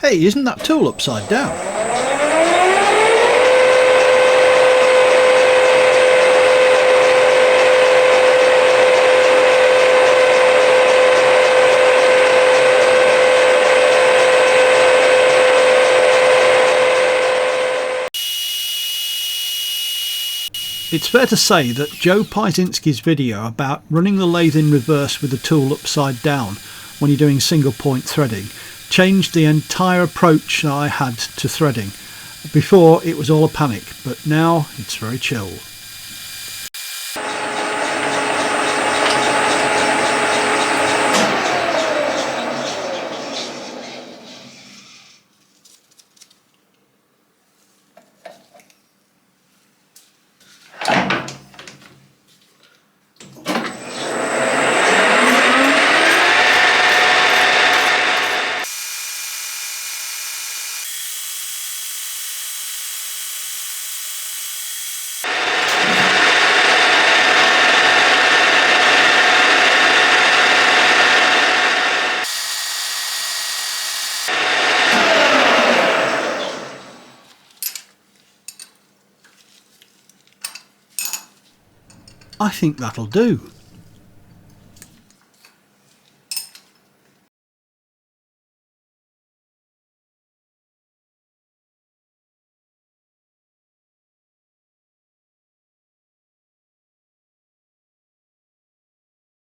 Hey, isn't that tool upside down? It's fair to say that Joe Pieczynski's video about running the lathe in reverse with the tool upside down when you're doing single point threading changed the entire approach that I had to threading. Before it was all a panic, but now it's very chill. I think that'll do.